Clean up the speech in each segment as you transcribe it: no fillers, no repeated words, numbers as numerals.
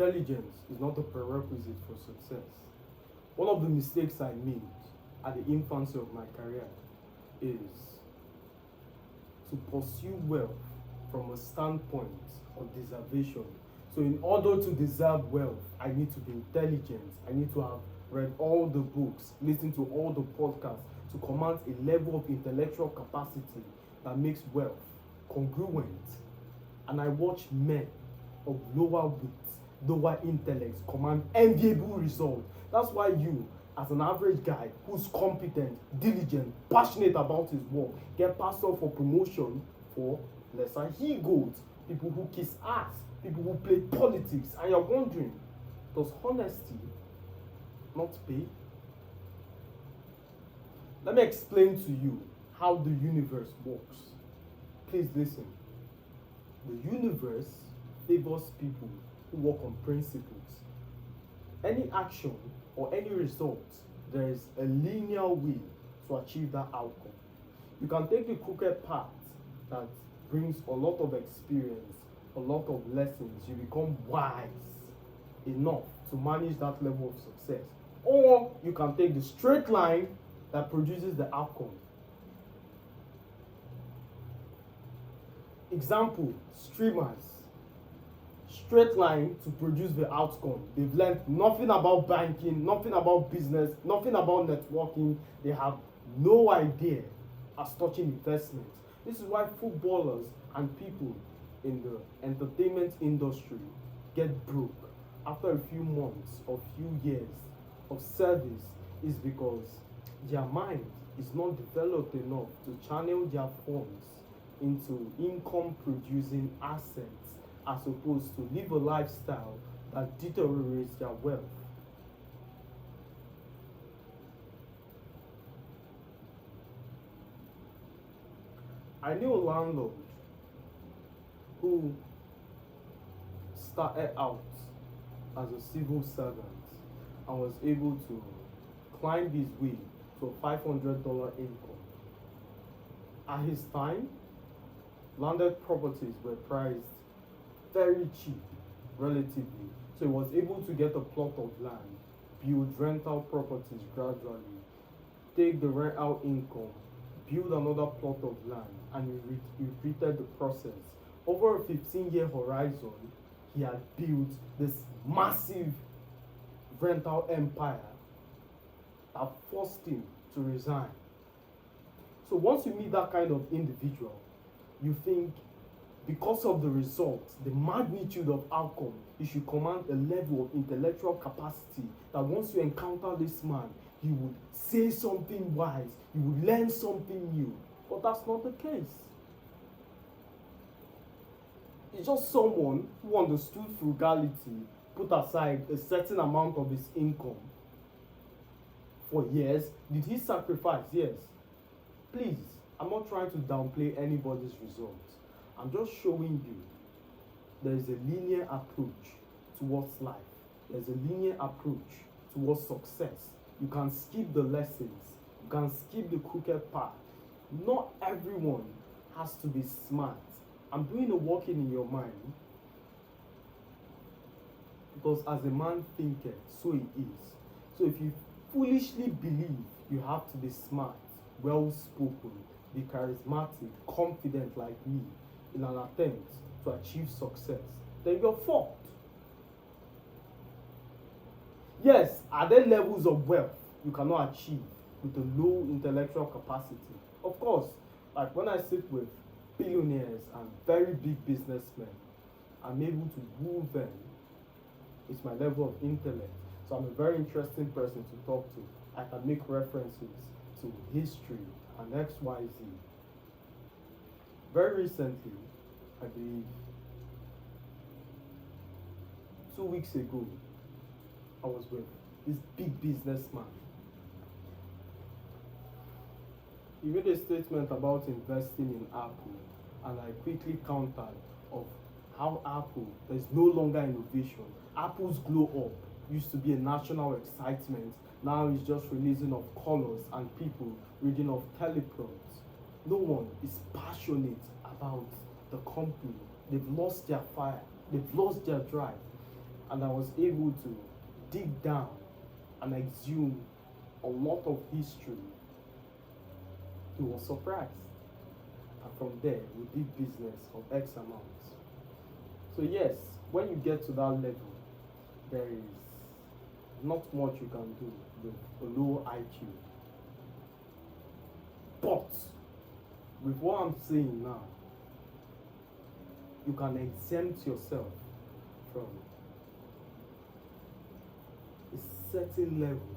Intelligence is not a prerequisite for success. One of the mistakes I made at the infancy of my career is to pursue wealth from a standpoint of deservation. So, in order to deserve wealth, I need to be intelligent. I need to have read all the books, listened to all the podcasts to command a level of intellectual capacity that makes wealth congruent. And I watch men of lower wit, lower intellects command enviable results. That's why you, as an average guy who's competent, diligent, passionate about his work, get passed off for promotion for lesser egos, people who kiss ass, people who play politics, and you're wondering, does honesty not pay? Let me explain to you how the universe works. Please listen. The universe favors people who work on principles. Any action or any result, there is a linear way to achieve that outcome. You can take the crooked path that brings a lot of experience, a lot of lessons. You become wise enough to manage that level of success. Or you can take the straight line that produces the outcome. Example, streamers. Straight line to produce the outcome. They've learned nothing about banking, nothing about business, nothing about networking. They have no idea as touching investment. This is why footballers and people in the entertainment industry get broke after a few months or few years of service, is because their mind is not developed enough to channel their funds into income producing assets, as opposed to live a lifestyle that deteriorates their wealth. I knew a landlord who started out as a civil servant and was able to climb his way to a $500 income. At his time, landed properties were priced very cheap, relatively. So he was able to get a plot of land, build rental properties gradually, take the rental income, build another plot of land, and he repeated the process. Over a 15-year horizon, he had built this massive rental empire that forced him to resign. So once you meet that kind of individual, you think, because of the results, the magnitude of outcome, you should command a level of intellectual capacity that once you encounter this man, you would say something wise, you would learn something new. But that's not the case. It's just someone who understood frugality, put aside a certain amount of his income for years. Did he sacrifice? Yes. Please, I'm not trying to downplay anybody's results. I'm just showing you there is a linear approach towards life. There's a linear approach towards success. You can skip the lessons. You can skip the crooked path. Not everyone has to be smart. I'm doing a working in your mind, because as a man thinketh, so he is. So if you foolishly believe you have to be smart, well-spoken, be charismatic, confident like me in an attempt to achieve success, then you're fucked. Yes, are there levels of wealth you cannot achieve with a low intellectual capacity? Of course, like when I sit with billionaires and very big businessmen, I'm able to woo them. It's my level of intellect. So I'm a very interesting person to talk to. I can make references to history and XYZ. Very recently, I believe 2 weeks ago, I was with this big businessman. He made a statement about investing in Apple, and I quickly countered of how Apple, there's no longer innovation. Apple's glow up used to be a national excitement. Now it's just releasing of colors and people reading of teleprompts. No one is passionate about the company. They've lost their fire. They've lost their drive. and I was able to dig down and exhume a lot of history. He was surprised. And from there, we did business of X amount. So yes, when you get to that level, there is not much you can do with a low IQ. But with what I'm saying now, you can exempt yourself from a certain level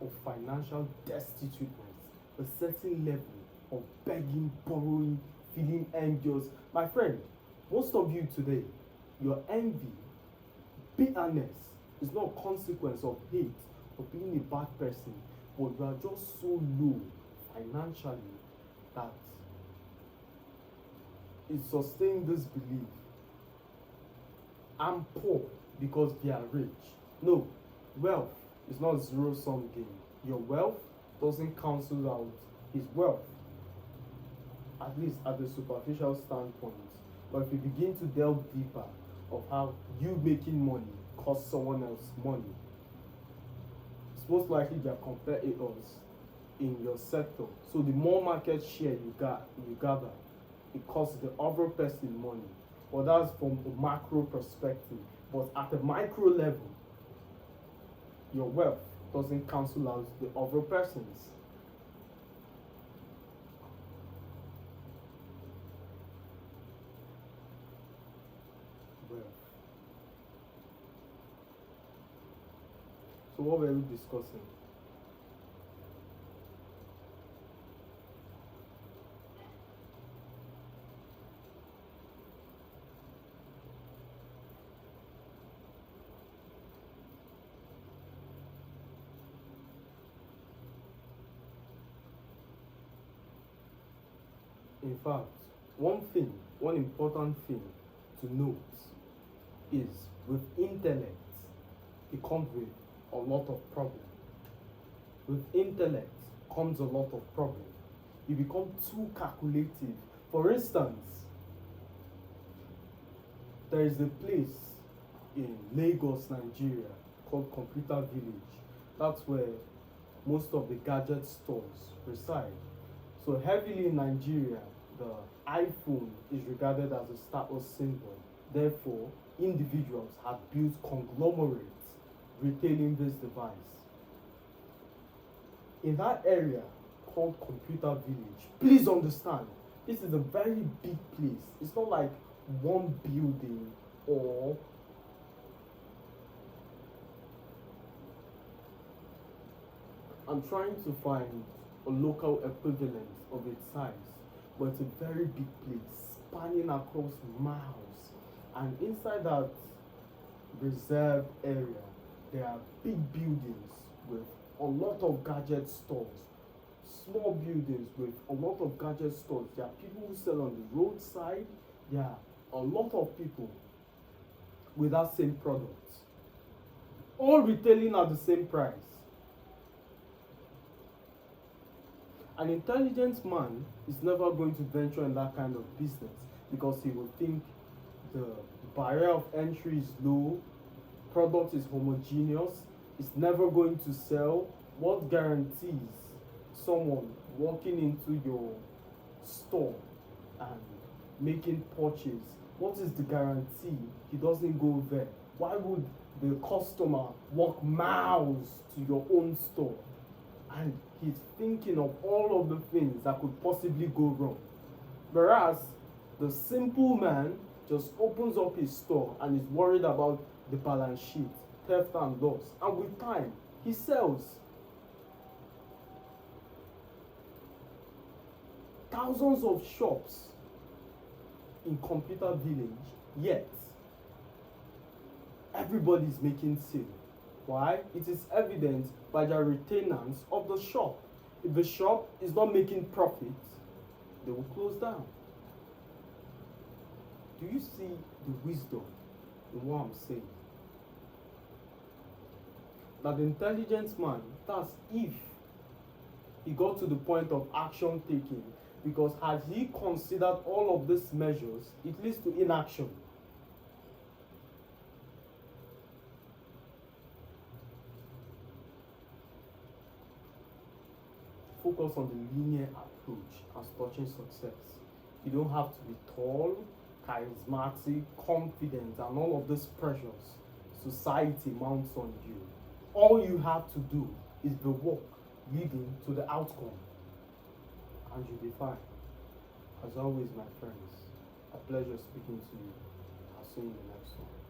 of financial destituteness, a certain level of begging, borrowing, feeling envious. My friend, most of you today, your envy, bitterness is not a consequence of hate or being a bad person, but you are just so low financially that it sustains this belief. I'm poor because they are rich. No, wealth is not a zero-sum game. Your wealth doesn't cancel out his wealth, at least at the superficial standpoint. But if you begin to delve deeper of how you making money costs someone else money, it's most likely they are competitors in your sector. So the more market share you gather, it costs the other person money. Well, that's from a macro perspective. But at a micro level, your wealth doesn't cancel out the other person's. Wealth. So what were we discussing? In fact, one important thing to note is with intellect, it comes with a lot of problem. With intellect comes a lot of problem. You become too calculative. For instance, there is a place in Lagos, Nigeria called Computer Village. That's where most of the gadget stores reside. So heavily in Nigeria, the iPhone is regarded as a status symbol. Therefore, individuals have built conglomerates retailing this device. In that area called Computer Village, please understand, this is a very big place. It's not like one building or I'm trying to find a local equivalent of its size, but it's a very big place spanning across miles. And inside that reserved area, there are big buildings with a lot of gadget stores, small buildings with a lot of gadget stores. There are people who sell on the roadside. There are a lot of people with that same product, all retailing at the same price. An intelligent man is never going to venture in that kind of business because he will think the barrier of entry is low, product is homogeneous, it's never going to sell. What guarantees someone walking into your store and making purchase? What is the guarantee he doesn't go there? Why would the customer walk miles to your own store? And he's thinking of all of the things that could possibly go wrong. Whereas the simple man just opens up his store and is worried about the balance sheet, theft and loss. And with time, he sells. Thousands of shops in Computer Village, yet everybody is making sale. Why? It is evident by their retainance of the shop. If the shop is not making profit, they will close down. Do you see the wisdom in what I'm saying? That the intelligent man, that's if he got to the point of action taking, because had he considered all of these measures, it leads to inaction. focus on the linear approach as touching success. You don't have to be tall, charismatic, confident, and all of these pressures society mounts on you. All you have to do is the work leading to the outcome, and you'll be fine. As always, my friends, a pleasure speaking to you. I'll see you in the next one.